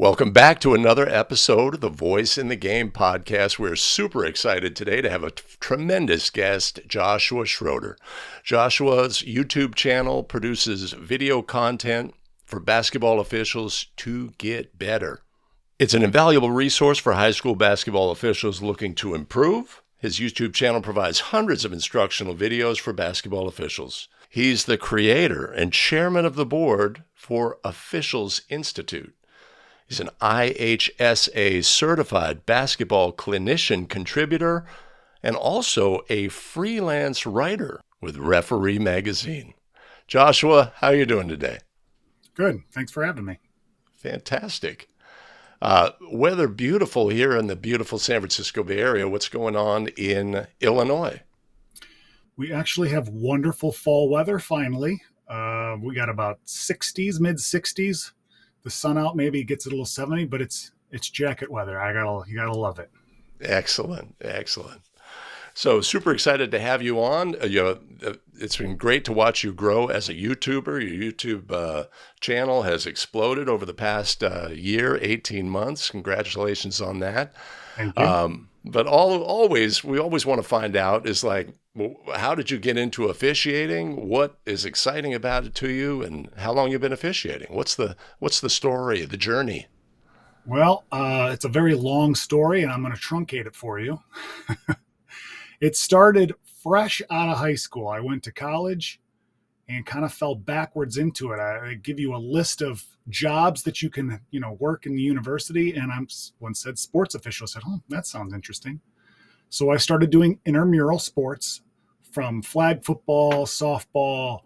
Welcome back to another episode of the Voice in the Game podcast. We're super excited today to have a tremendous guest, Joshua Schroeder. Joshua's YouTube channel produces video content for basketball officials to get better. It's an invaluable resource for high school basketball officials looking to improve. His YouTube channel provides hundreds of instructional videos for basketball officials. He's the creator and chairman of the board for Officials Institute. He's an IHSA certified basketball clinician contributor and also a freelance writer with Referee Magazine. Joshua, how are you doing today? Good. Thanks for having me. Fantastic. Weather beautiful here in the beautiful San Francisco Bay Area. What's going on in Illinois? We actually have wonderful fall weather finally. We got about 60s, mid 60s. The sun out maybe gets a little 70, but it's jacket weather. You gotta love it. Excellent. So super excited to have you on. It's been great to watch you grow as a YouTuber. Your YouTube channel has exploded over the past year, 18 months. Congratulations on that. Thank you. But we always want to find out is like, how did you get into officiating? What is exciting about it to you, and how long you've been officiating? What's the story, the journey? Well, it's a very long story, and I'm going to truncate it for you. It started fresh out of high school. I went to college and kind of fell backwards into it. I give you a list of jobs that you can, work in the university. And one said sports official. I said, oh, that sounds interesting. So I started doing intramural sports from flag football, softball,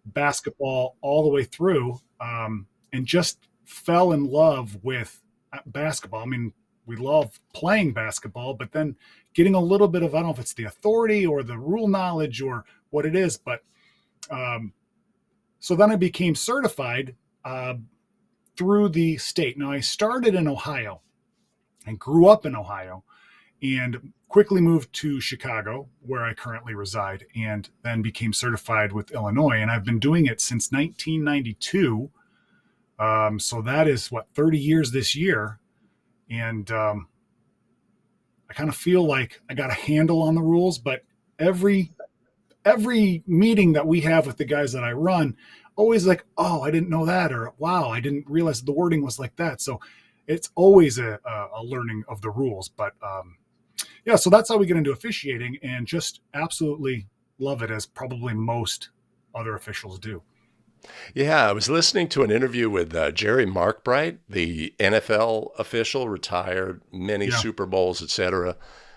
basketball, all the way through, and just fell in love with basketball. I mean, we love playing basketball, but then getting a little bit of, I don't know if it's the authority or the rule knowledge or what it is, but so then I became certified through the state. Now I started in Ohio and grew up in Ohio and quickly moved to Chicago, where I currently reside, and then became certified with Illinois. And I've been doing it since 1992. So that is 30 years this year. And I kind of feel like I got a handle on the rules, but every meeting that we have with the guys that I run, always like, oh, I didn't know that, or wow, I didn't realize the wording was like that. So it's always a learning of the rules. But yeah, so that's how we get into officiating, and just absolutely love it, as probably most other officials do. Yeah, I was listening to an interview with Jerry Markbright, the NFL official, retired, many Super Bowls, etc.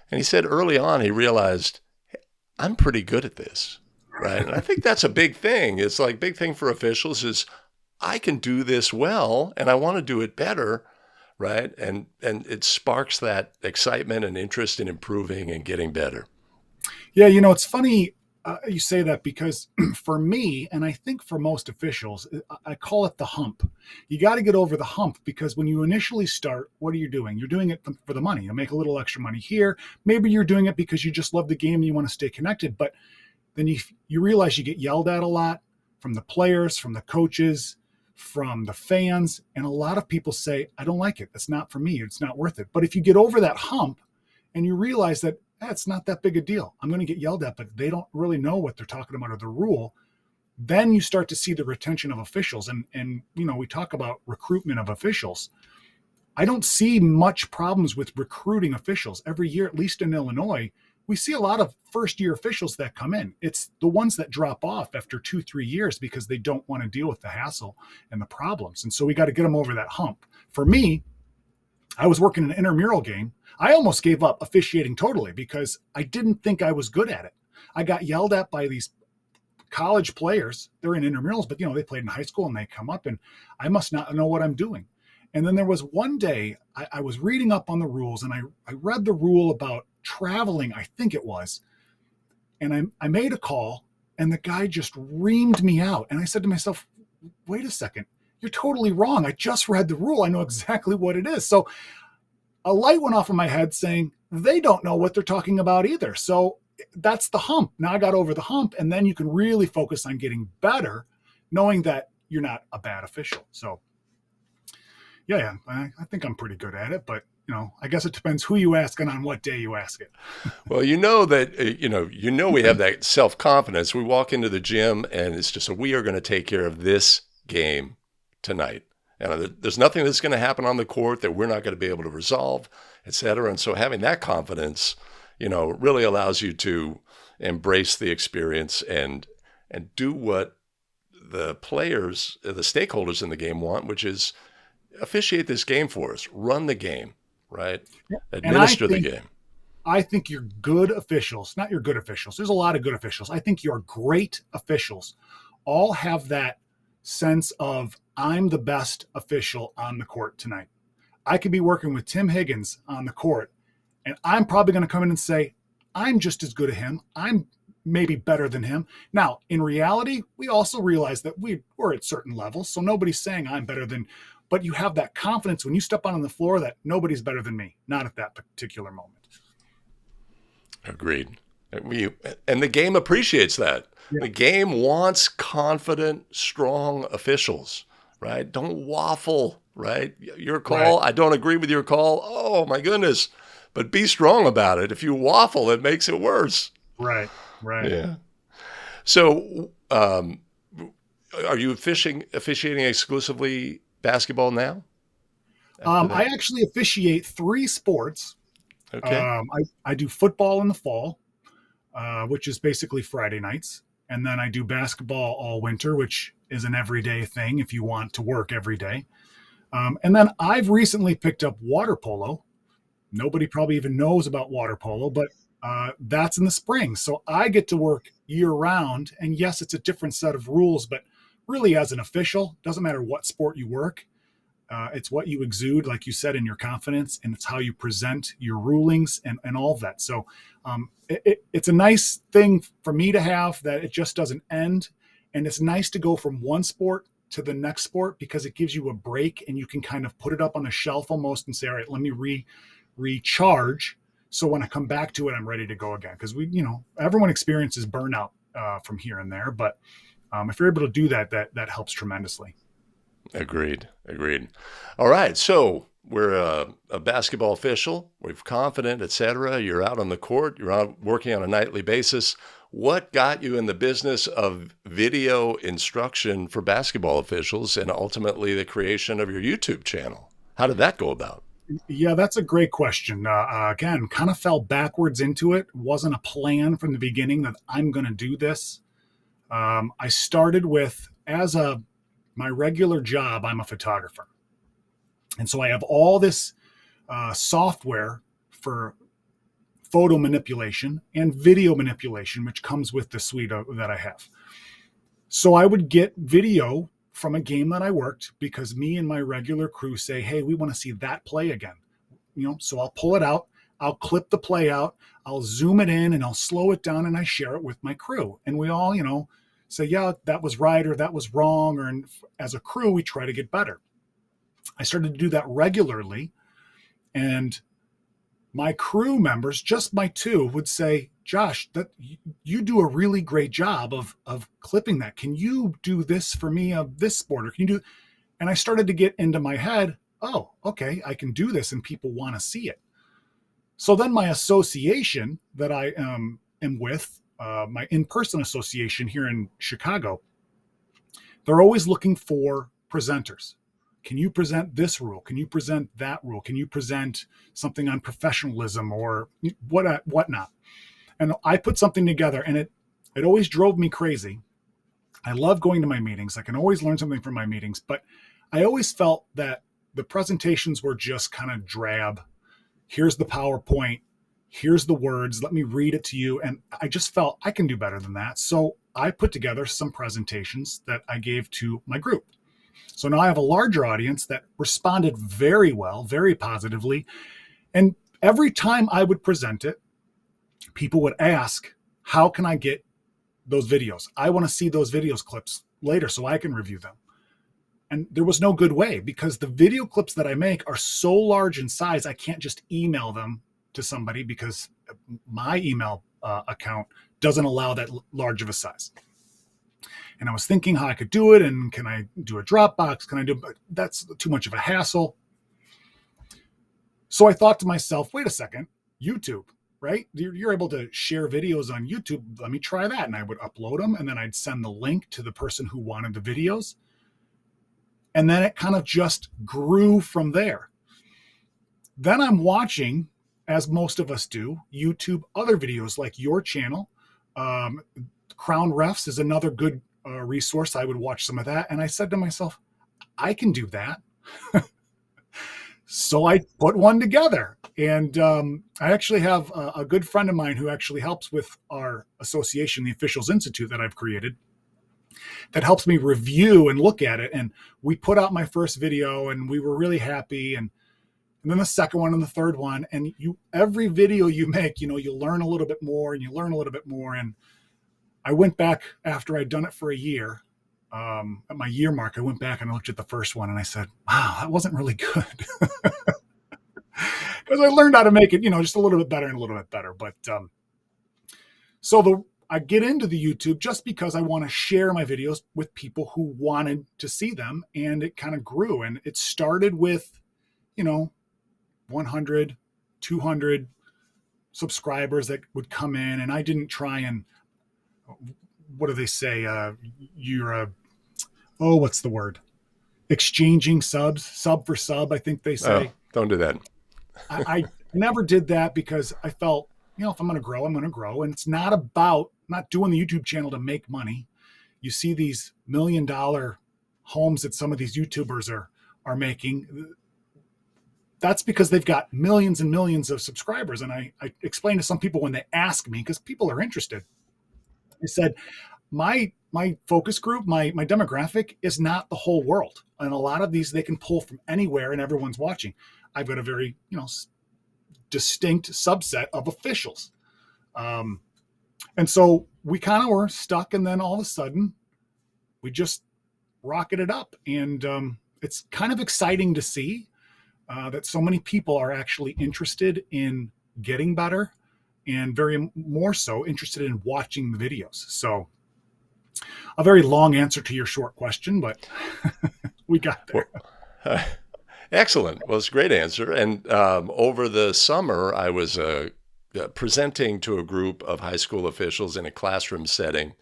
And he said early on he realized, hey, I'm pretty good at this, right? And I think that's a big thing. It's like big thing for officials is I can do this well, and I want to do it better, right? And it sparks that excitement and interest in improving and getting better. Yeah, it's funny. You say that because for me, and I think for most officials, I call it the hump. You got to get over the hump, because when you initially start, what are you doing? You're doing it for the money. You'll make a little extra money here. Maybe you're doing it because you just love the game and you want to stay connected. But then you realize you get yelled at a lot from the players, from the coaches, from the fans. And a lot of people say, I don't like it. It's not for me. It's not worth it. But if you get over that hump and you realize that, it's not that big a deal. I'm going to get yelled at, but they don't really know what they're talking about or the rule. Then you start to see the retention of officials. And we talk about recruitment of officials. I don't see much problems with recruiting officials. Every year, at least in Illinois, we see a lot of first-year officials that come in. It's the ones that drop off after 2-3 years because they don't want to deal with the hassle and the problems. And so we got to get them over that hump. For me, I was working an intramural game. I almost gave up officiating totally because I didn't think I was good at it. I got yelled at by these college players. They're in intramurals, but they played in high school, and they come up and I must not know what I'm doing. And then there was one day I was reading up on the rules, and I read the rule about traveling, I think it was. And I made a call, and the guy just reamed me out. And I said to myself, wait a second, you're totally wrong. I just read the rule. I know exactly what it is. So a light went off in my head saying, they don't know what they're talking about either. So that's the hump. Now I got over the hump, and then you can really focus on getting better, knowing that you're not a bad official. So Yeah, I think I'm pretty good at it, but I guess it depends who you ask and on what day you ask it. Well, that we have that self-confidence. We walk into the gym and it's just we are going to take care of this game tonight. And there's nothing that's going to happen on the court that we're not going to be able to resolve, et cetera. And so having that confidence, really allows you to embrace the experience and do what the players, the stakeholders in the game want, which is officiate this game for us, run the game, right? Yeah. Administer the game. I think your good officials, not your good officials, there's a lot of good officials. I think your great officials all have that sense of, I'm the best official on the court tonight. I could be working with Tim Higgins on the court, and I'm probably going to come in and say, I'm just as good as him. I'm maybe better than him. Now, in reality, we also realize that we're at certain levels, so nobody's saying I'm better than, but you have that confidence when you step on the floor that nobody's better than me, not at that particular moment. Agreed. And the game appreciates that. Yeah. The game wants confident, strong officials, right? Don't waffle, right? Your call, right. I don't agree with your call. Oh, my goodness. But be strong about it. If you waffle, it makes it worse. Right. Yeah. So are you officiating exclusively basketball now? I actually officiate 3 sports. Okay. I do football in the fall, which is basically Friday nights. And then I do basketball all winter, which is an everyday thing if you want to work every day. And then I've recently picked up water polo. Nobody probably even knows about water polo, but that's in the spring. So I get to work year round. And yes, it's a different set of rules, but really as an official, doesn't matter what sport you work. It's what you exude, like you said, in your confidence, and it's how you present your rulings and all of that. So it's a nice thing for me to have that it just doesn't end. And it's nice to go from one sport to the next sport because it gives you a break and you can kind of put it up on a shelf almost and say, all right, let me recharge. So when I come back to it, I'm ready to go again. Because everyone experiences burnout from here and there. But if you're able to do that helps tremendously. Agreed. All right. So we're a basketball official. We're confident, et cetera. You're out on the court. You're out working on a nightly basis. What got you in the business of video instruction for basketball officials and ultimately the creation of your YouTube channel? How did that go about? Yeah, that's a great question. Again, kind of fell backwards into it. Wasn't a plan from the beginning that I'm going to do this. I started with, my regular job, I'm a photographer. And so I have all this software for photo manipulation and video manipulation, which comes with the suite that I have. So I would get video from a game that I worked because me and my regular crew say, hey, we want to see that play again. So I'll pull it out, I'll clip the play out, I'll zoom it in and I'll slow it down and I share it with my crew. And we all, say, yeah, that was right or that was wrong. Or as a crew, we try to get better. I started to do that regularly. And my crew members, just my 2, would say, Josh, that you do a really great job of clipping that. Can you do this for me of this sport? Or can you do? And I started to get into my head, oh, okay, I can do this and people want to see it. So then my association that I am with, my in-person association here in Chicago, they're always looking for presenters. Can you present this rule? Can you present that rule? Can you present something on professionalism or whatnot? And I put something together and it always drove me crazy. I love going to my meetings. I can always learn something from my meetings, but I always felt that the presentations were just kind of drab. Here's the PowerPoint. Here's the words, let me read it to you. And I just felt I can do better than that. So I put together some presentations that I gave to my group. So now I have a larger audience that responded very well, very positively. And every time I would present it, people would ask, how can I get those videos? I want to see those videos clips later so I can review them. And there was no good way because the video clips that I make are so large in size, I can't just email them to somebody because my email account doesn't allow that large of a size. And I was thinking how I could do it. And can I do a Dropbox? But that's too much of a hassle. So I thought to myself, wait a second, YouTube, right? You're able to share videos on YouTube. Let me try that. And I would upload them, and then I'd send the link to the person who wanted the videos. And then it kind of just grew from there. Then I'm watching, as most of us do, YouTube other videos like your channel. Crown Refs is another good resource. I would watch some of that. And I said to myself, I can do that. So I put one together. And I actually have a good friend of mine who actually helps with our association, the Officials Institute, that I've created, that helps me review and look at it. And we put out my first video and we were really happy. And then the second one and the third one. And every video you make, you learn a little bit more and you learn a little bit more. And I went back after I'd done it for a year. At my year mark, I went back and I looked at the first one and I said, wow, that wasn't really good. Because I learned how to make it, just a little bit better and a little bit better. But I get into the YouTube just because I want to share my videos with people who wanted to see them. And it kind of grew. And it started with, 100, 200 subscribers that would come in. And I didn't try and, what do they say? What's the word? Exchanging subs, sub for sub, I think they say. Oh, don't do that. I never did that because I felt, if I'm going to grow, I'm going to grow. And it's not doing the YouTube channel to make money. You see these $1 million homes that some of these YouTubers are making. That's because they've got millions and millions of subscribers. And I explain to some people when they ask me, because people are interested, I said, my focus group, my demographic is not the whole world. And a lot of these, they can pull from anywhere and everyone's watching. I've got a very, distinct subset of officials. And so we kind of were stuck. And then all of a sudden we just rocketed up. And it's kind of exciting to see that so many people are actually interested in getting better and very more so interested in watching the videos. So a very long answer to your short question, but we got there. Excellent. Well, it's a great answer. And over the summer, I was presenting to a group of high school officials in a classroom setting.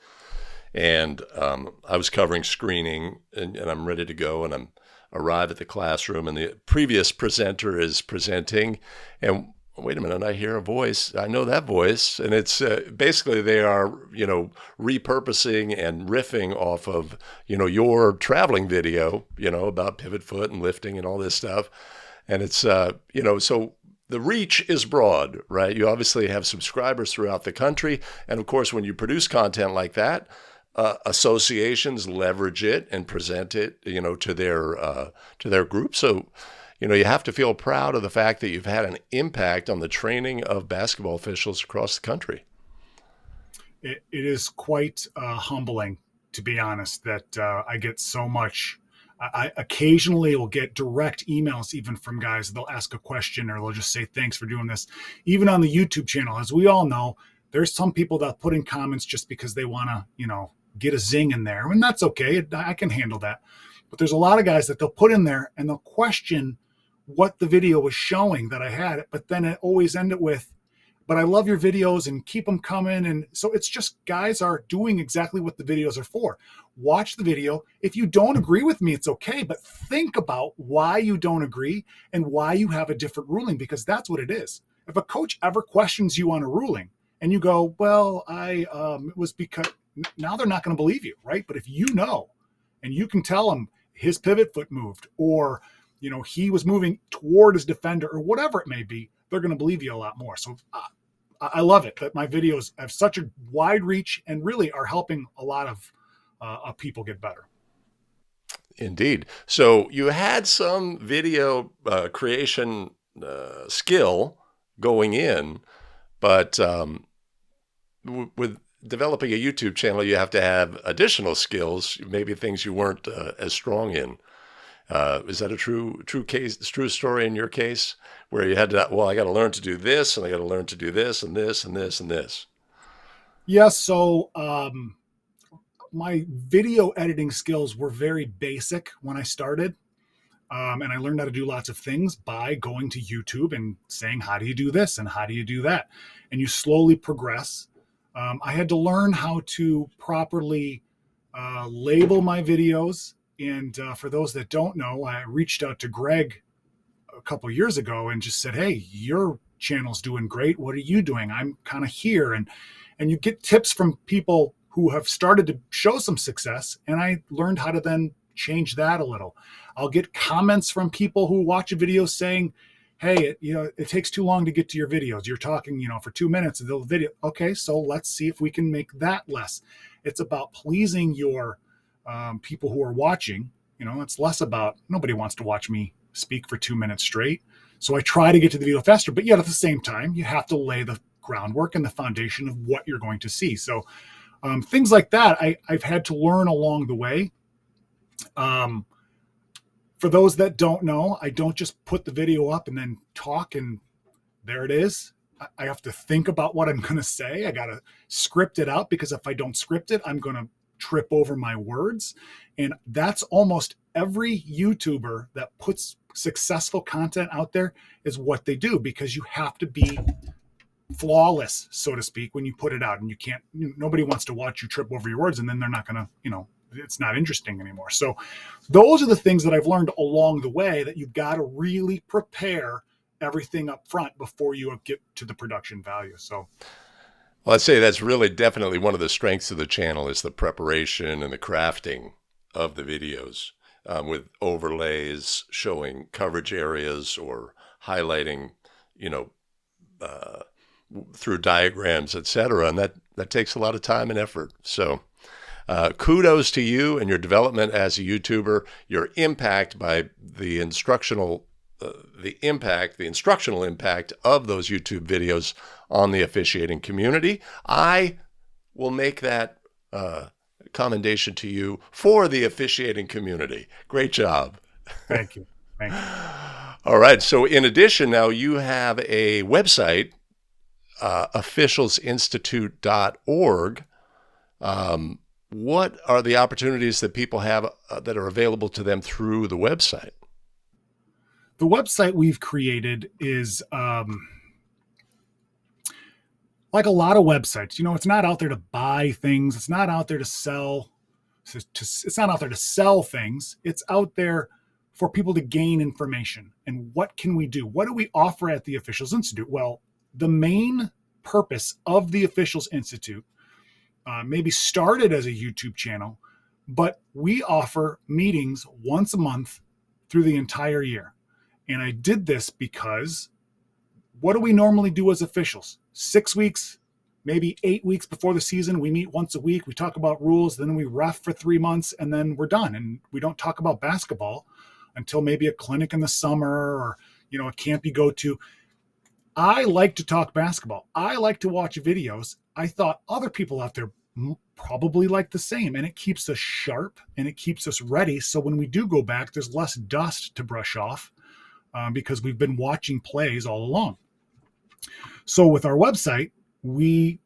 And I was covering screening, and I'm ready to go. And I'm arrive at the classroom, and the previous presenter is presenting. And wait a minute, I hear a voice. I know that voice. And it's basically they are, repurposing and riffing off of, your traveling video, about pivot foot and lifting and all this stuff. And it's, so the reach is broad, right? You obviously have subscribers throughout the country. And of course, when you produce content like that, associations leverage it and present it, to their group. So, you have to feel proud of the fact that you've had an impact on the training of basketball officials across the country. It is quite humbling, to be honest, that I get so much. I occasionally will get direct emails even from guys. They'll ask a question or they'll just say, thanks for doing this. Even on the YouTube channel, as we all know, there's some people that put in comments just because they want to, get a zing in there. And that's okay. I can handle that. But there's a lot of guys that they'll put in there and they'll question what the video was showing that I had. But then it always ended with, but I love your videos and keep them coming. And so it's just guys are doing exactly what the videos are for. Watch the video. If you don't agree with me, it's okay. But think about why you don't agree and why you have a different ruling, because that's what it is. If a coach ever questions you on a ruling and you go, well, it was because, now they're not going to believe you, right? But if and you can tell them his pivot foot moved, or, he was moving toward his defender or whatever it may be, they're going to believe you a lot more. So I love it that my videos have such a wide reach and really are helping a lot of people get better. Indeed. So you had some video creation skill going in, but with developing a YouTube channel, you have to have additional skills, maybe things you weren't as strong in. Is that a true story in your case, where you had to, I got to learn to do this, and I got to learn to do this, and this, and this, and this? Yes. So my video editing skills were very basic when I started. And I learned how to do lots of things by going to YouTube and saying, how do you do this? And how do you do that? And you slowly progress. I had to learn how to properly label my videos. And for those that don't know, I reached out to Greg a couple years ago and just said, hey, your channel's doing great. What are you doing? I'm kind of here. And you get tips from people who have started to show some success. And I learned how to then change that a little. I'll get comments from people who watch a video saying, hey, it takes too long to get to your videos. You're talking, for 2 minutes of the video. Okay, so let's see if we can make that less. It's about pleasing your people who are watching. It's less about, nobody wants to watch me speak for 2 minutes straight. So I try to get to the video faster, but yet at the same time, you have to lay the groundwork and the foundation of what you're going to see. So things like that, I've had to learn along the way. For those that don't know, I don't just put the video up and then talk and there it is. I have to think about what I'm going to say. I got to script it out, because if I don't script it, I'm going to trip over my words. And that's almost every YouTuber that puts successful content out there is what they do, because you have to be flawless, so to speak, when you put it out. And nobody wants to watch you trip over your words, and then they're not going to, it's not interesting anymore. So those are the things that I've learned along the way, that you've got to really prepare everything up front before you get to the production value. So, well, I'd say that's really definitely one of the strengths of the channel, is the preparation and the crafting of the videos, with overlays showing coverage areas or highlighting, through diagrams, etc. And that takes a lot of time and effort. So kudos to you and your development as a YouTuber, your impact by the instructional impact of those YouTube videos on the officiating community. I will make that commendation to you for the officiating community. Great job. Thank you. All right. So in addition, now you have a website, officialsinstitute.org. What are the opportunities that people have that are available to them through the website? The website we've created is like a lot of websites. It's not out there to buy things. It's not out there to sell. It's not out there to sell things. It's out there for people to gain information. And what can we do? What do we offer at the Officials Institute? Well, the main purpose of the Officials Institute maybe started as a YouTube channel, but we offer meetings once a month through the entire year. And I did this because what do we normally do as officials? 6 weeks, maybe 8 weeks before the season, we meet once a week. We talk about rules, then we ref for 3 months, and then we're done. And we don't talk about basketball until maybe a clinic in the summer or, a camp you go to. I like to talk basketball. I like to watch videos. I thought other people out there probably like the same, and it keeps us sharp and it keeps us ready. So when we do go back, there's less dust to brush off because we've been watching plays all along. So with our website, we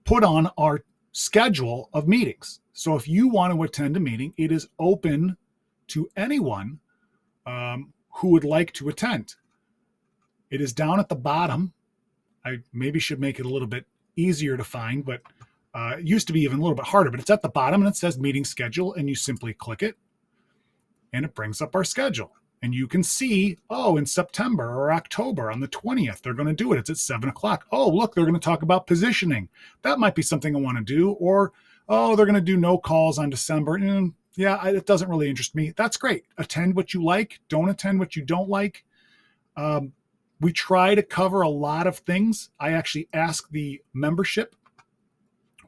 put on our schedule of meetings. So if you want to attend a meeting, it is open to anyone who would like to attend. It is down at the bottom. I maybe should make it a little bit easier to find, but it used to be even a little bit harder, but it's at the bottom and it says meeting schedule, and you simply click it and it brings up our schedule. And you can see, in September or October on the 20th, they're going to do it. It's at 7:00. Oh, look, they're going to talk about positioning. That might be something I want to do. Or, they're going to do no calls on December. It doesn't really interest me. That's great. Attend what you like. Don't attend what you don't like. We try to cover a lot of things. I actually ask the membership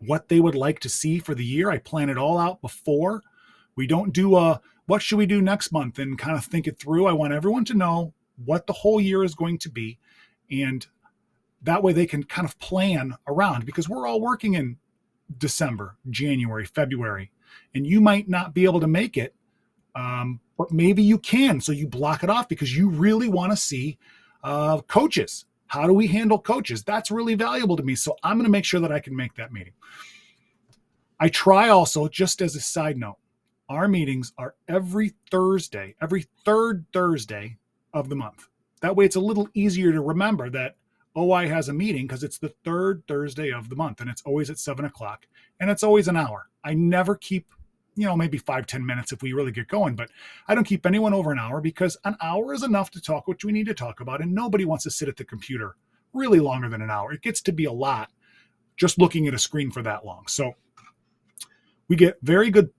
what they would like to see for the year. I plan it all out before. We don't do what should we do next month and kind of think it through. I want everyone to know what the whole year is going to be. And that way they can kind of plan around, because we're all working in December, January, February, and you might not be able to make it, but maybe you can. So you block it off because you really want to see coaches. How do we handle coaches? That's really valuable to me. So I'm going to make sure that I can make that meeting. I try also, just as a side note, our meetings are every Thursday, every third Thursday of the month. That way it's a little easier to remember that OI has a meeting because it's the third Thursday of the month, and it's always at 7:00, and it's always an hour. I never keep, maybe 5-10 minutes if we really get going, but I don't keep anyone over an hour because an hour is enough to talk what we need to talk about, and nobody wants to sit at the computer really longer than an hour. It gets to be a lot just looking at a screen for that long. So we get very good,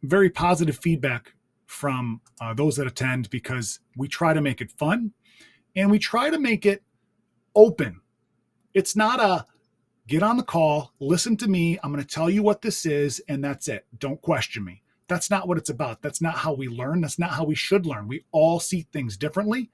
very positive feedback from those that attend because we try to make it fun and we try to make it open. It's not a get on the call, listen to me, I'm going to tell you what this is, and that's it. Don't question me. That's not what it's about. That's not how we learn. That's not how we should learn. We all see things differently.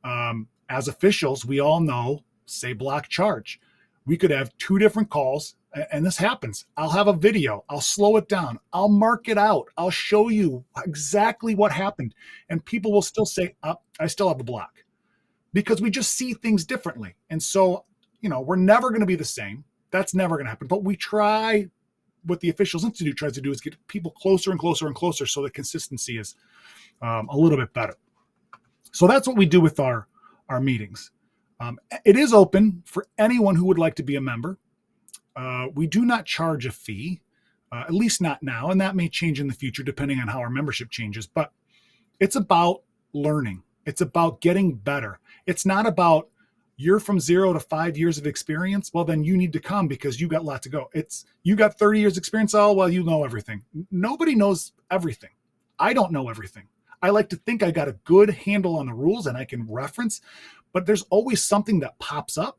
As officials, we all know, say block charge. We could have 2 different calls, and this happens. I'll have a video. I'll slow it down. I'll mark it out. I'll show you exactly what happened. And people will still say, I still have a block. Because we just see things differently. And so, we're never going to be the same. That's never going to happen. But we try, what the Officials Institute tries to do is get people closer and closer and closer so the consistency is a little bit better. So that's what we do with our meetings. It is open for anyone who would like to be a member. We do not charge a fee, at least not now, and that may change in the future depending on how our membership changes. But it's about learning. It's about getting better. It's not about you're from 0 to 5 years of experience. Well, then you need to come because you got a lot to go. It's you got 30 years experience. Oh, well, you know everything. Nobody knows everything. I don't know everything. I like to think I got a good handle on the rules and I can reference, but there's always something that pops up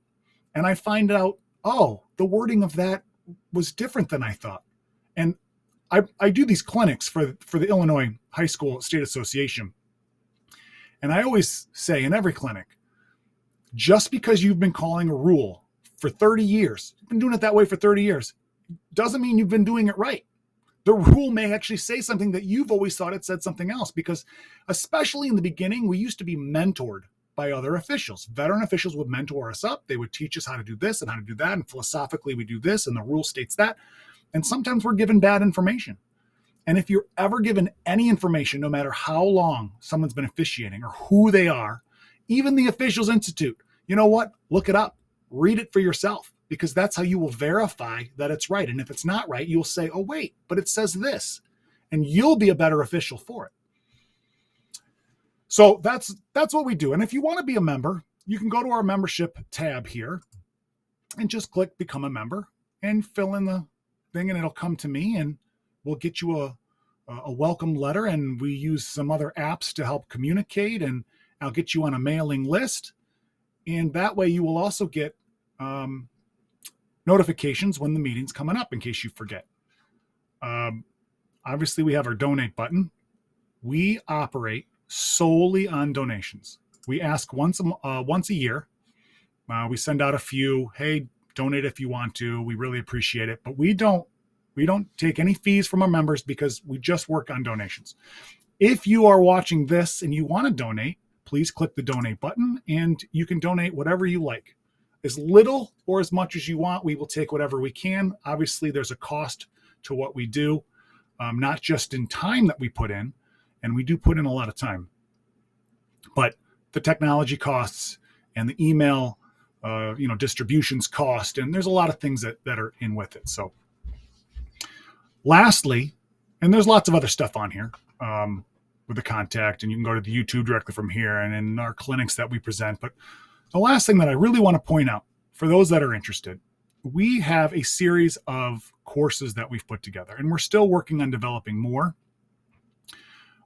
and I find out, oh, the wording of that was different than I thought. And I do these clinics for the Illinois High School State Association. And I always say in every clinic, just because you've been calling a rule for 30 years, you've been doing it that way for 30 years, doesn't mean you've been doing it right. The rule may actually say something that you've always thought it said something else, because especially in the beginning, we used to be mentored by other officials. Veteran officials would mentor us up. They would teach us how to do this and how to do that. And philosophically, we do this and the rule states that. And sometimes we're given bad information. And if you're ever given any information, no matter how long someone's been officiating or who they are, even the Officials Institute, you know what? Look it up. Read it for yourself, because that's how you will verify that it's right. And if it's not right, you'll say, oh, wait, but it says this. And you'll be a better official for it. So that's what we do. And if you want to be a member, you can go to our membership tab here and just click Become a Member and fill in the thing, and it'll come to me, and we'll get you a welcome letter, and we use some other apps to help communicate, and I'll get you on a mailing list. And that way you will also get notifications when the meeting's coming up in case you forget. Obviously, we have our donate button. We operate solely on donations. We ask once a year. We send out a few, hey, donate if you want to. We really appreciate it. But we don't take any fees from our members because we just work on donations. If you are watching this and you want to donate, please click the donate button and you can donate whatever you like. As little or as much as you want, we will take whatever we can. Obviously, there's a cost to what we do, not just in time that we put in, and we do put in a lot of time, but the technology costs and the email, distributions cost, and there's a lot of things that are in with it. So lastly, and there's lots of other stuff on here with the contact, and you can go to the YouTube directly from here and in our clinics that we present. But the last thing that I really want to point out for those that are interested, we have a series of courses that we've put together, and we're still working on developing more.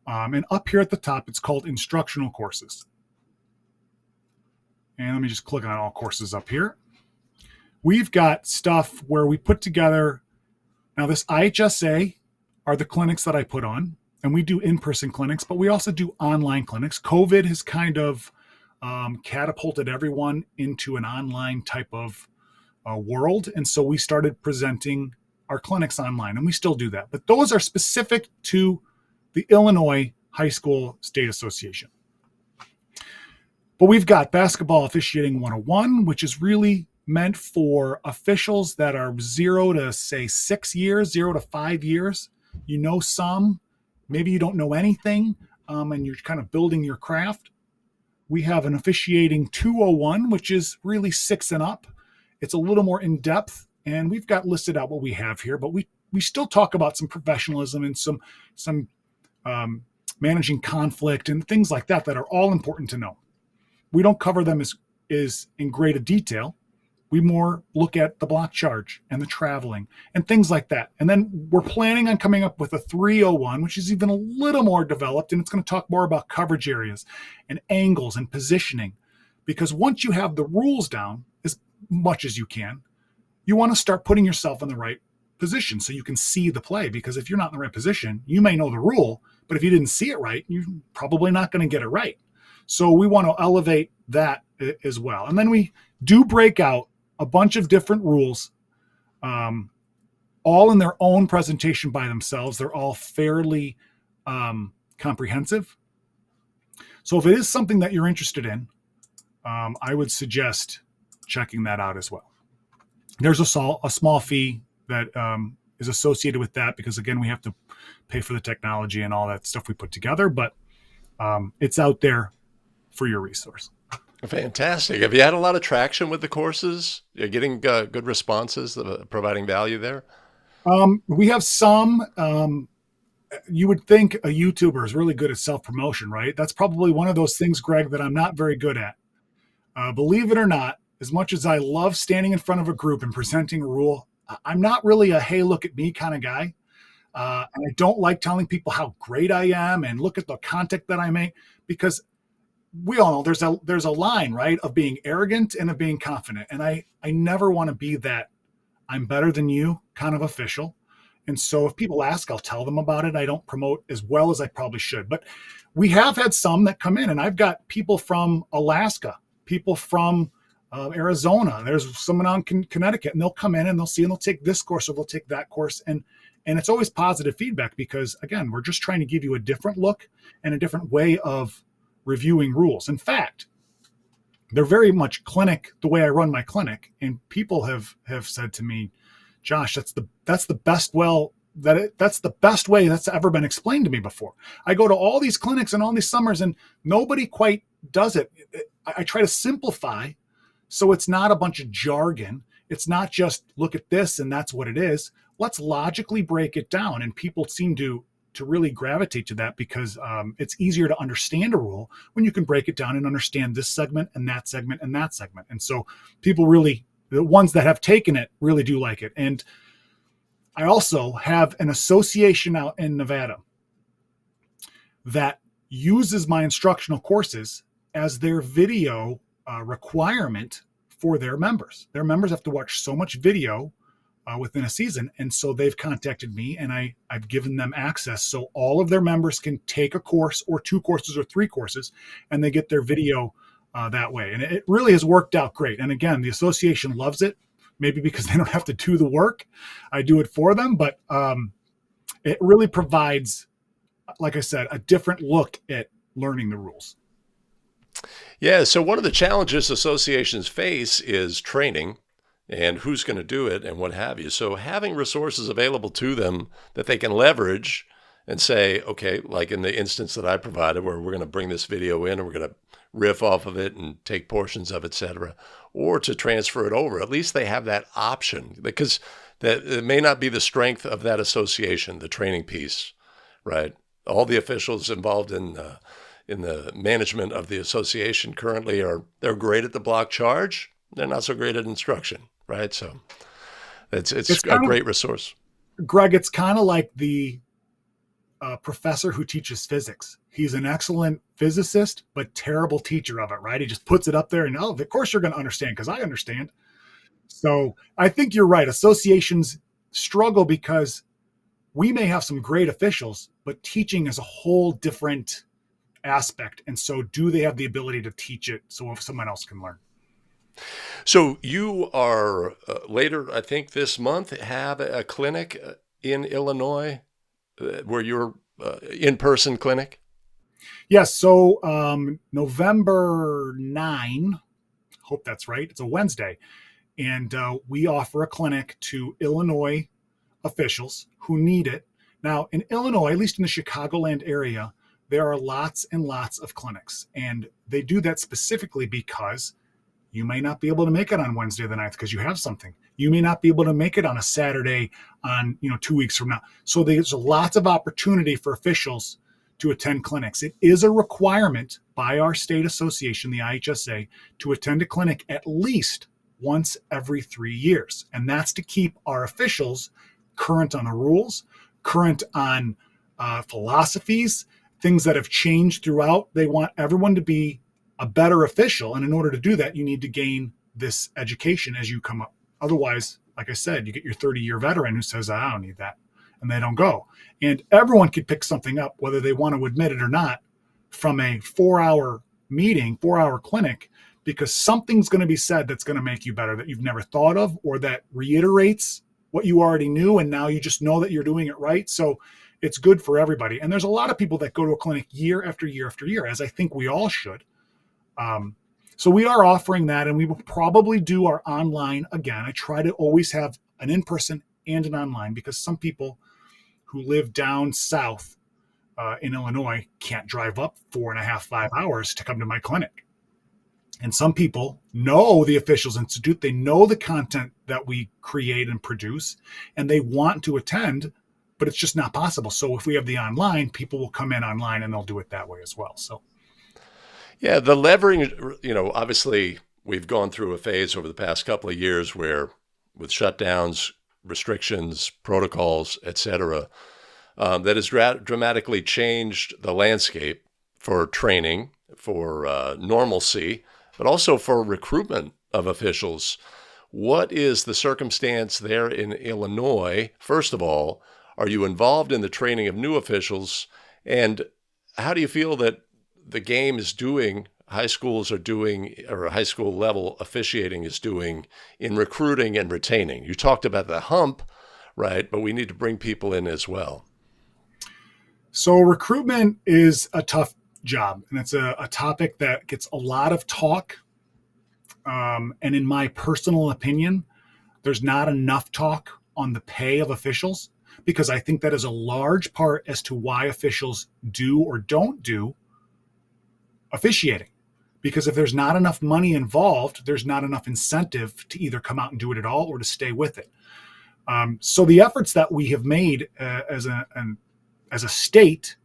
And up here at the top, it's called instructional courses. And let me just click on all courses up here. We've got stuff where we put together, now this IHSA are the clinics that I put on, and we do in-person clinics, but we also do online clinics. COVID has kind of catapulted everyone into an online type of world. And so we started presenting our clinics online, and we still do that. But those are specific to the Illinois High School State Association. But we've got Basketball Officiating 101, which is really meant for officials that are 0 to say 6 years, 0 to 5 years. You know some, maybe you don't know anything and you're kind of building your craft, we have an officiating 201, which is really 6 and up. It's a little more in depth, and we've got listed out what we have here, but we still talk about some professionalism and some managing conflict and things like that are all important to know. We don't cover them as in greater detail. We more look at the block charge and the traveling and things like that. And then we're planning on coming up with a 301, which is even a little more developed, and it's going to talk more about coverage areas and angles and positioning. Because once you have the rules down as much as you can, you want to start putting yourself in the right position so you can see the play. Because if you're not in the right position, you may know the rule, but if you didn't see it right, you're probably not going to get it right. So we want to elevate that as well. And then we do break out a bunch of different rules, all in their own presentation by themselves. They're all fairly comprehensive. So if it is something that you're interested in, I would suggest checking that out as well. There's a small fee that is associated with that because, again, we have to pay for the technology and all that stuff we put together, but it's out there for your resource. Fantastic. Have you had a lot of traction with the courses? You're getting good responses, providing value there? We have some. You would think a YouTuber is really good at self-promotion, right? That's probably one of those things, Greg, that I'm not very good at. Believe it or not, as much as I love standing in front of a group and presenting a rule, I'm not really a, hey, look at me kind of guy. And I don't like telling people how great I am and look at the content that I make, because we all know there's a line, right, of being arrogant and of being confident. And I never want to be that I'm better than you kind of official. And so if people ask, I'll tell them about it. I don't promote as well as I probably should. But we have had some that come in, and I've got people from Alaska, people from Arizona. There's someone on Connecticut, and they'll come in and they'll see, and they'll take this course or they'll take that course. And it's always positive feedback because, again, we're just trying to give you a different look and a different way of reviewing rules. In fact, they're very much clinic the way I run my clinic, and people have said to me, Josh, that's the best that's the best way that's ever been explained to me before. I go to all these clinics and all these summers and nobody quite does it. I try to simplify so it's not a bunch of jargon. It's not just look at this and that's what it is. Let's logically break it down, and people seem to really gravitate to that because it's easier to understand a rule when you can break it down and understand this segment and that segment and that segment. And so people really, the ones that have taken it really do like it. And I also have an association out in Nevada that uses my instructional courses as their video requirement for their members. Their members have to watch so much video within a season. And so they've contacted me, and I've given them access so all of their members can take a course or 2 courses or 3 courses, and they get their video that way. And it really has worked out great. And again, the association loves it, maybe because they don't have to do the work. I do it for them, but it really provides, like I said, a different look at learning the rules. Yeah. So one of the challenges associations face is training and who's going to do it and what have you. So having resources available to them that they can leverage and say, okay, like in the instance that I provided where we're going to bring this video in and we're going to riff off of it and take portions of it, et cetera, or to transfer it over, at least they have that option, because that it may not be the strength of that association, the training piece, right? All the officials involved in the management of the association currently they're great at the block charge. They're not so great at instruction, right? So it's a great resource. Greg, it's kind of like the professor who teaches physics. He's an excellent physicist, but terrible teacher of it, right? He just puts it up there and, oh, of course you're going to understand because I understand. So I think you're right. Associations struggle because we may have some great officials, but teaching is a whole different aspect. And so do they have the ability to teach it so if someone else can learn? So you are later, I think this month, have a clinic in Illinois where you're in-person clinic? Yes. So November 9, hope that's right. It's a Wednesday. And we offer a clinic to Illinois officials who need it. Now, in Illinois, at least in the Chicagoland area, there are lots and lots of clinics. And they do that specifically because you may not be able to make it on Wednesday the 9th because you have something. You may not be able to make it on a Saturday on 2 weeks from now. So there's lots of opportunity for officials to attend clinics. It is a requirement by our state association, the IHSA, to attend a clinic at least once every 3 years. And that's to keep our officials current on the rules, current on philosophies, things that have changed throughout. They want everyone to be a better official. And in order to do that, you need to gain this education as you come up. Otherwise, like I said, you get your 30-year veteran who says, I don't need that. And they don't go. And everyone could pick something up, whether they want to admit it or not, from a 4-hour meeting, 4-hour clinic, because something's going to be said that's going to make you better that you've never thought of, or that reiterates what you already knew. And now you just know that you're doing it right. So it's good for everybody. And there's a lot of people that go to a clinic year after year after year, as I think we all should. So we are offering that, and we will probably do our online again. I try to always have an in-person and an online, because some people who live down south in Illinois can't drive up 4.5, 5 hours to come to my clinic. And some people know the Officials Institute. They know the content that we create and produce, and they want to attend, but it's just not possible. So if we have the online, people will come in online and they'll do it that way as well. So. Yeah, the leverage, obviously we've gone through a phase over the past couple of years where with shutdowns, restrictions, protocols, et cetera, that has dramatically changed the landscape for training, for normalcy, but also for recruitment of officials. What is the circumstance there in Illinois? First of all, are you involved in the training of new officials? And how do you feel that the game is doing, high schools are doing, or high school level officiating is doing in recruiting and retaining? You talked about the hump, right? But we need to bring people in as well. So recruitment is a tough job, and it's a topic that gets a lot of talk. And in my personal opinion, there's not enough talk on the pay of officials, because I think that is a large part as to why officials do or don't do officiating. Because if there's not enough money involved, there's not enough incentive to either come out and do it at all or to stay with it. So the efforts that we have made as a state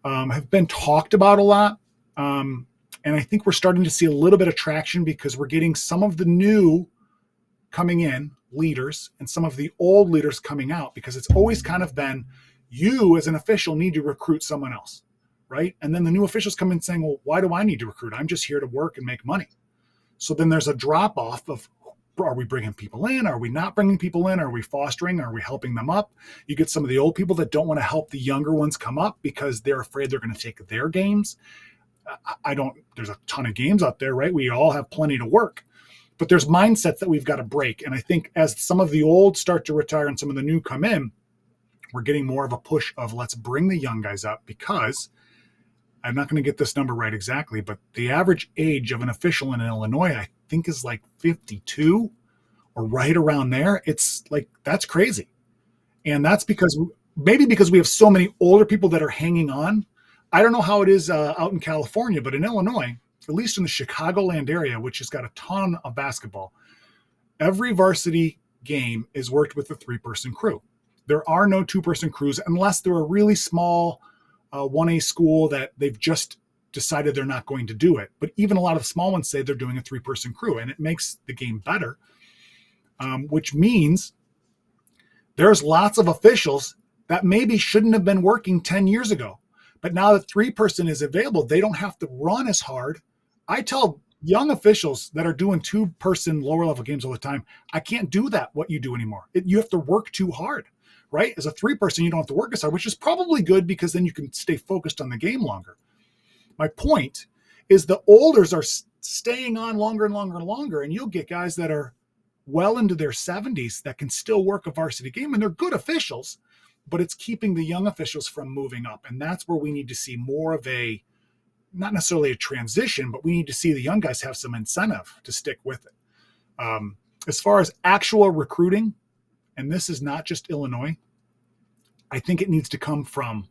have been talked about a lot. And I think we're starting to see a little bit of traction, because we're getting some of the new coming in leaders and some of the old leaders coming out, because it's always kind of been, you as an official need to recruit someone else, right? And then the new officials come in saying, well, why do I need to recruit? I'm just here to work and make money. So then there's a drop off of, are we bringing people in? Are we not bringing people in? Are we fostering? Are we helping them up? You get some of the old people that don't want to help the younger ones come up because they're afraid they're going to take their games. There's a ton of games out there, right? We all have plenty to work, but there's mindsets that we've got to break. And I think as some of the old start to retire and some of the new come in, we're getting more of a push of, let's bring the young guys up, because I'm not going to get this number right exactly, but the average age of an official in Illinois, I think, is like 52 or right around there. It's like, that's crazy. And that's because we have so many older people that are hanging on. I don't know how it is out in California, but in Illinois, at least in the Chicagoland area, which has got a ton of basketball, every varsity game is worked with a 3-person crew. There are no 2-person crews unless they're a really small 1A school that they've just decided they're not going to do it. But even a lot of the small ones say they're doing a 3-person crew, and it makes the game better, which means there's lots of officials that maybe shouldn't have been working 10 years ago. But now that 3-person is available, they don't have to run as hard. I tell young officials that are doing 2-person lower level games all the time, I can't do that, what you do anymore. You have to work too hard. Right? As a 3-person, you don't have to work as hard, which is probably good, because then you can stay focused on the game longer. My point is the olders are staying on longer and longer and longer, and you'll get guys that are well into their 70s that can still work a varsity game, and they're good officials, but it's keeping the young officials from moving up. And that's where we need to see more of a, not necessarily a transition, but we need to see the young guys have some incentive to stick with it. As far as actual recruiting, and this is not just Illinois, I think it needs to come from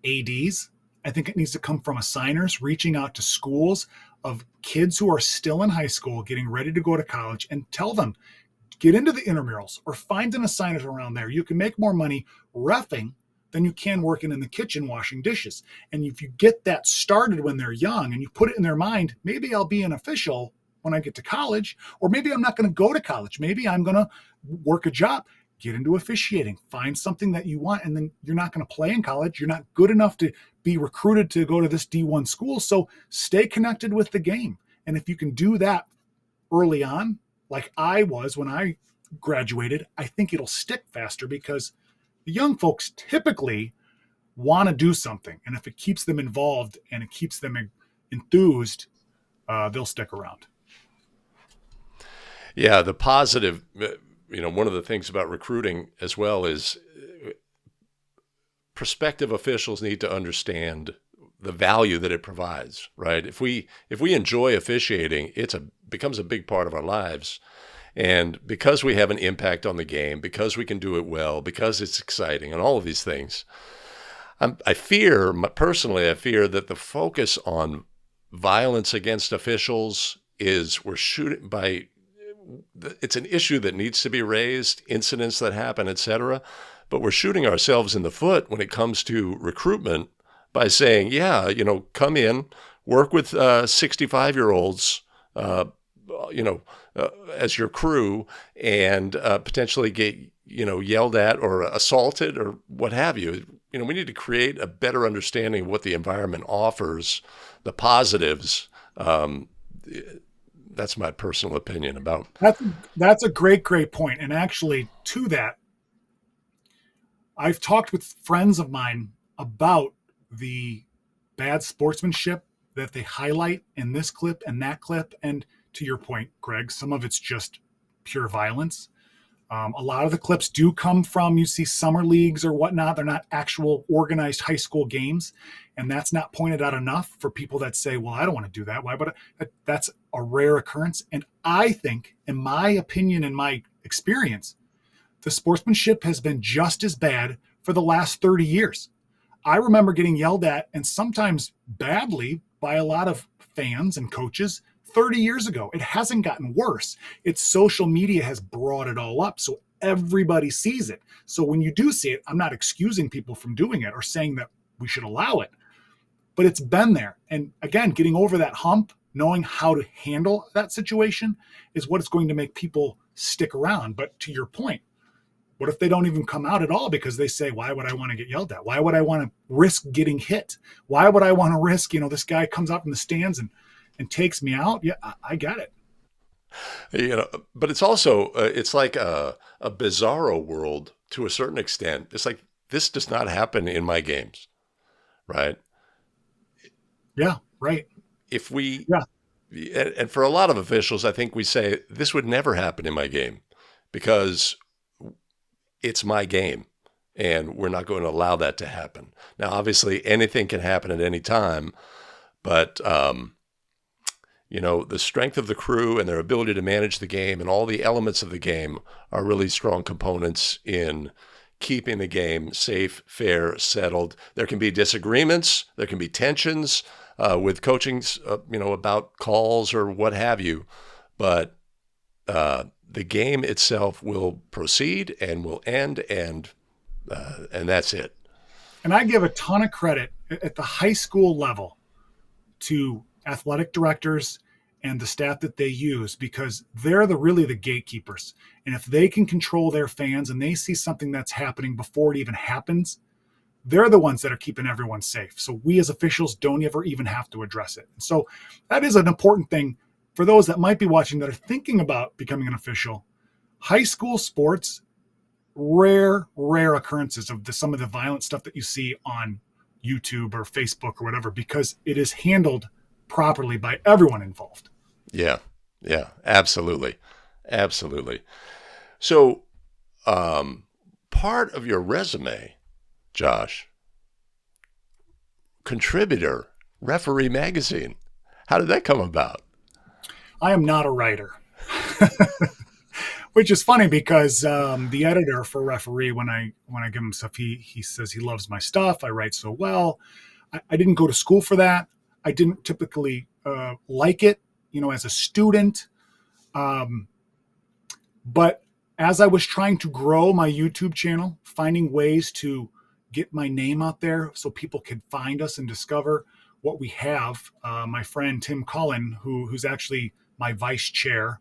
ADs. I think it needs to come from assigners reaching out to schools of kids who are still in high school, getting ready to go to college, and tell them, get into the intramurals or find an assigner around there. You can make more money reffing than you can working in the kitchen washing dishes. And if you get that started when they're young and you put it in their mind, maybe I'll be an official when I get to college, or maybe I'm not going to go to college. Maybe I'm going to work a job. Get into officiating, find something that you want, and then you're not going to play in college. You're not good enough to be recruited to go to this D1 school. So stay connected with the game. And if you can do that early on, like I was when I graduated, I think it'll stick faster because the young folks typically want to do something. And if it keeps them involved and it keeps them enthused, they'll stick around. Yeah, the positive, one of the things about recruiting as well is prospective officials need to understand the value that it provides, right? If we enjoy officiating, becomes a big part of our lives. And because we have an impact on the game, because we can do it well, because it's exciting and all of these things, I fear that the focus on violence against officials it's an issue that needs to be raised, incidents that happen, et cetera. But we're shooting ourselves in the foot when it comes to recruitment by saying, come in, work with 65-year-olds, as your crew, and potentially get, yelled at or assaulted or what have you. We need to create a better understanding of what the environment offers, the positives. That's my personal opinion about. That's a great point. And actually, to that, I've talked with friends of mine about the bad sportsmanship that they highlight in this clip and that clip. And to your point, Greg, some of it's just pure violence. A lot of the clips do come from, you see, summer leagues or whatnot. They're not actual organized high school games. And that's not pointed out enough for people that say, well, I don't want to do that. Why? But that's a rare occurrence. And I think, in my opinion, in my experience, the sportsmanship has been just as bad for the last 30 years. I remember getting yelled at, and sometimes badly, by a lot of fans and coaches 30 years ago. It hasn't gotten worse. It's social media has brought it all up, so everybody sees it. So when you do see it, I'm not excusing people from doing it or saying that we should allow it, but it's been there. And again, getting over that hump, knowing how to handle that situation is what is going to make people stick around. But to your point, what if they don't even come out at all because they say, why would I want to get yelled at? Why would I want to risk getting hit? Why would I want to risk, this guy comes up in the stands and takes me out? Yeah, I get it. But it's also, it's like a bizarro world to a certain extent. It's like, this does not happen in my games, right? Yeah, right. And for a lot of officials, I think we say, this would never happen in my game because it's my game and we're not going to allow that to happen. Now, obviously, anything can happen at any time, but the strength of the crew and their ability to manage the game and all the elements of the game are really strong components in keeping the game safe, fair, settled. There can be disagreements. There can be tensions with coaching, about calls or what have you. But the game itself will proceed and will end, and that's it. And I give a ton of credit at the high school level to athletic directors and the staff that they use, because they're really the gatekeepers. And if they can control their fans and they see something that's happening before it even happens, they're the ones that are keeping everyone safe. So we as officials don't ever even have to address it. And so that is an important thing for those that might be watching that are thinking about becoming an official. High school sports, rare occurrences of some of the violent stuff that you see on YouTube or Facebook or whatever, because it is handled properly by everyone involved. Yeah, absolutely. So part of your resume, Josh, contributor, Referee Magazine. How did that come about? I am not a writer. which is funny because the editor for Referee, when I give him stuff, he says he loves my stuff. I write so well. I didn't go to school for that. I didn't typically like it, as a student. But as I was trying to grow my YouTube channel, finding ways to get my name out there so people could find us and discover what we have, my friend Tim Cullen, who's actually my vice chair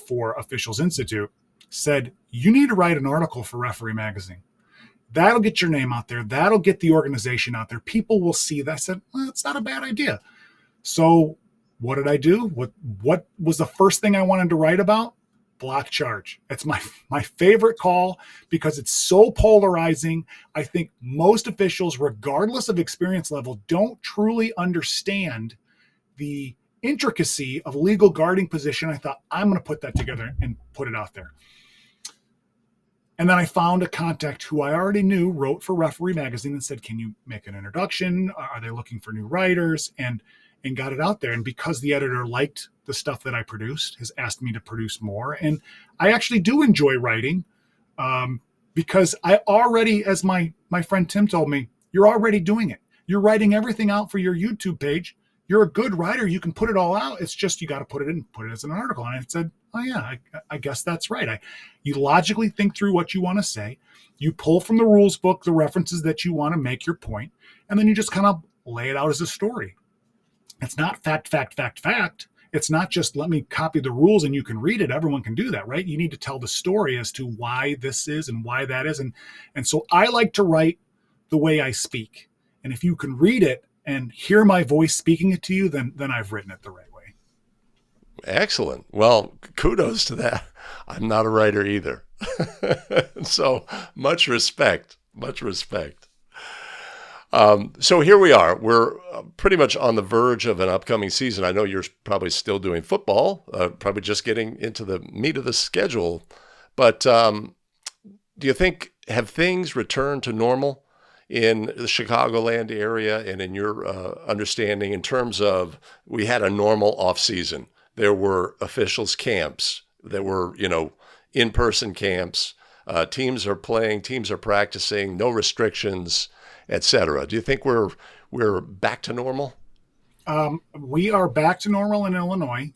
for Officials Institute, said, you need to write an article for Referee Magazine. That'll get your name out there. That'll get the organization out there. People will see that. I said, well, it's not a bad idea. So what did I do? What was the first thing I wanted to write about? Block charge. It's my favorite call because it's so polarizing. I think most officials, regardless of experience level, don't truly understand the intricacy of legal guarding position. I thought, I'm going to put that together and put it out there. And then I found a contact who I already knew wrote for Referee Magazine and said, can you make an introduction? Are they looking for new writers? And got it out there. And because the editor liked the stuff that I produced, has asked me to produce more. And I actually do enjoy writing because I already, as my friend Tim told me, you're already doing it. You're writing everything out for your YouTube page. You're a good writer. You can put it all out. It's just you got to put it in, put it as an article. And I said, oh, yeah, I guess that's right. You logically think through what you want to say. You pull from the rules book the references that you want to make your point, and then you just kind of lay it out as a story. It's not fact. It's not just let me copy the rules and you can read it. Everyone can do that, right? You need to tell the story as to why this is and why that is. And so I like to write the way I speak. And if you can read it and hear my voice speaking it to you, then I've written it the right way. Excellent. Well, kudos to that. I'm not a writer either. So much respect. So here we are. We're pretty much on the verge of an upcoming season. I know you're probably still doing football, probably just getting into the meat of the schedule. But do you think, have things returned to normal in the Chicagoland area and in your understanding in terms of we had a normal off season? There were officials camps. There were, in-person camps. Teams are playing, teams are practicing, no restrictions, etc. Do you think we're back to normal? We are back to normal in Illinois.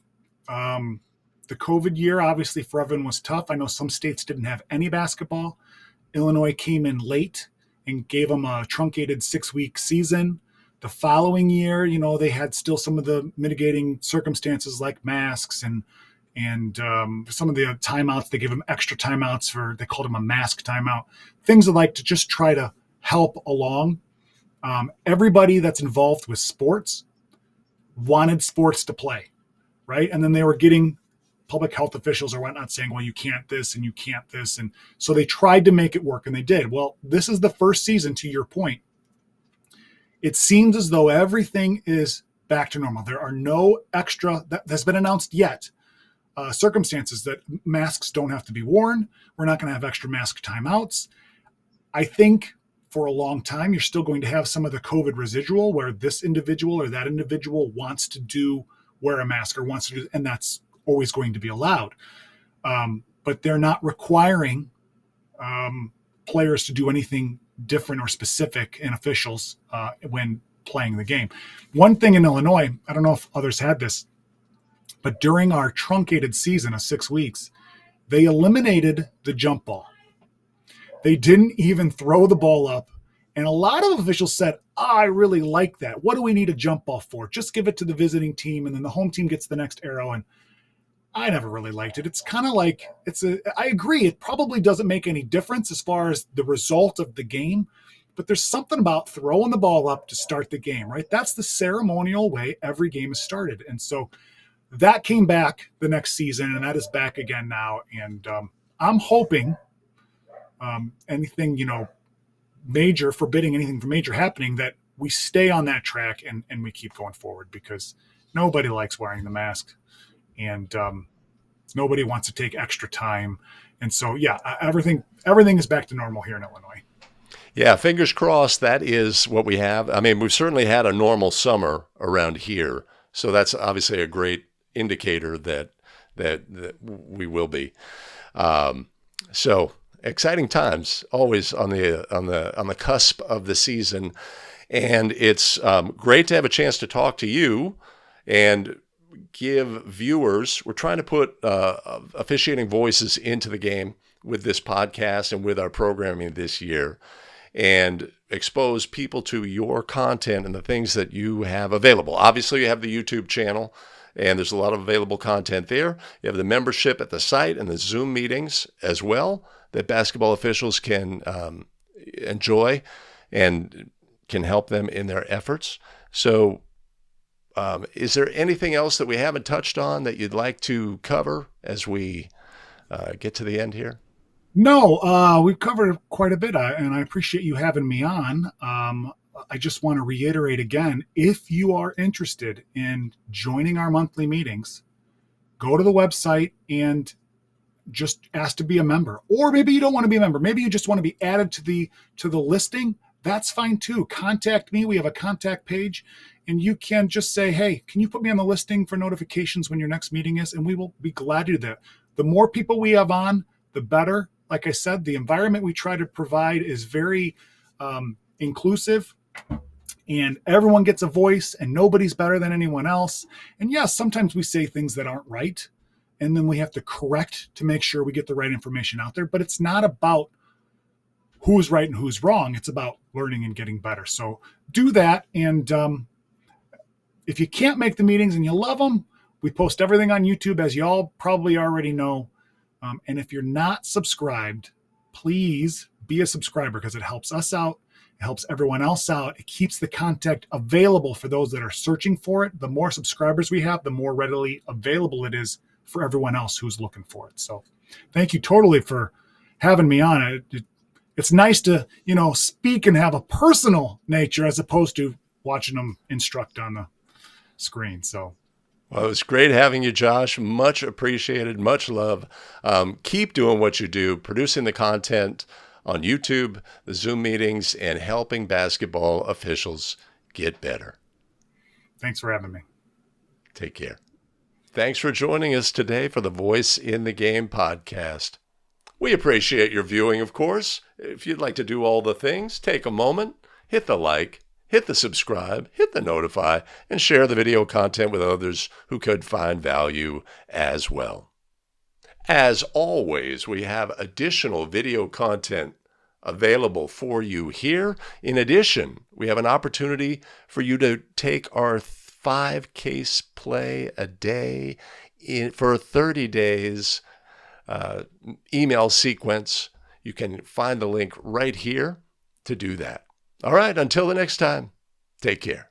The COVID year, obviously, for everyone was tough. I know some states didn't have any basketball. Illinois came in late and gave them a truncated 6-week season. The following year, they had still some of the mitigating circumstances like masks and some of the timeouts. They gave them extra timeouts they called them a mask timeout. Things that like to just try to help along. Everybody that's involved with sports wanted sports to play, right? And then they were getting public health officials or whatnot saying, well, you can't this and you can't this. And so they tried to make it work, and they did. Well, this is the first season, to your point. It seems as though everything is back to normal. There are no extra, that's been announced yet, circumstances that masks don't have to be worn. We're not going to have extra mask timeouts. I think for a long time, you're still going to have some of the COVID residual where this individual or that individual wants to wear a mask or wants to do, and that's always going to be allowed. But they're not requiring players to do anything different or specific in officials when playing the game. One thing in Illinois, I don't know if others had this, but during our truncated season of 6 weeks, they eliminated the jump ball. They didn't even throw the ball up. And a lot of officials said, I really like that. What do we need a jump ball for? Just give it to the visiting team, and then the home team gets the next arrow. And I never really liked it. It's kind of like, I agree, it probably doesn't make any difference as far as the result of the game, but there's something about throwing the ball up to start the game, right? That's the ceremonial way every game is started. And so that came back the next season, and that is back again now. And I'm hoping anything, major, forbidding anything from major happening, that we stay on that track and we keep going forward, because nobody likes wearing the mask, and nobody wants to take extra time. And so, yeah, everything is back to normal here in Illinois. Yeah, fingers crossed that is what we have. I mean, we've certainly had a normal summer around here, so that's obviously a great indicator that we will be. So exciting times, always on the cusp of the season, and it's great to have a chance to talk to you and give viewers. We're trying to put officiating voices into the game with this podcast and with our programming this year, and expose people to your content and the things that you have available. Obviously, you have the YouTube channel, and there's a lot of available content there. You have the membership at the site and the Zoom meetings as well that basketball officials can enjoy and can help them in their efforts. So is there anything else that we haven't touched on that you'd like to cover as we get to the end here? No, we've covered quite a bit, and I appreciate you having me on. I just want to reiterate again, if you are interested in joining our monthly meetings, go to the website and just ask to be a member. Or maybe you don't want to be a member. Maybe you just want to be added to the listing. That's fine too. Contact me. We have a contact page, and you can just say, hey, can you put me on the listing for notifications when your next meeting is? And we will be glad to do that. The more people we have on, the better. Like I said, the environment we try to provide is very inclusive, and everyone gets a voice, and nobody's better than anyone else. And yes, sometimes we say things that aren't right, and then we have to correct to make sure we get the right information out there. But it's not about who's right and who's wrong. It's about learning and getting better. So do that. And if you can't make the meetings and you love them, we post everything on YouTube, as you all probably already know. And if you're not subscribed, please be a subscriber, because it helps us out. It helps everyone else out. It keeps the content available for those that are searching for it. The more subscribers we have, the more readily available it is for everyone else who's looking for it. So thank you totally for having me on. It's nice to, speak and have a personal nature as opposed to watching them instruct on the screen. So. Well, it was great having you, Josh. Much appreciated. Much love. Keep doing what you do, producing the content on YouTube, the Zoom meetings, and helping basketball officials get better. Thanks for having me. Take care. Thanks for joining us today for the Voice in the Game podcast. We appreciate your viewing, of course. If you'd like to do all the things, take a moment, hit the like, hit the subscribe, hit the notify, and share the video content with others who could find value as well. As always, we have additional video content available for you here. In addition, we have an opportunity for you to take our 5-case play a day for 30 days email sequence. You can find the link right here to do that. All right, until the next time, take care.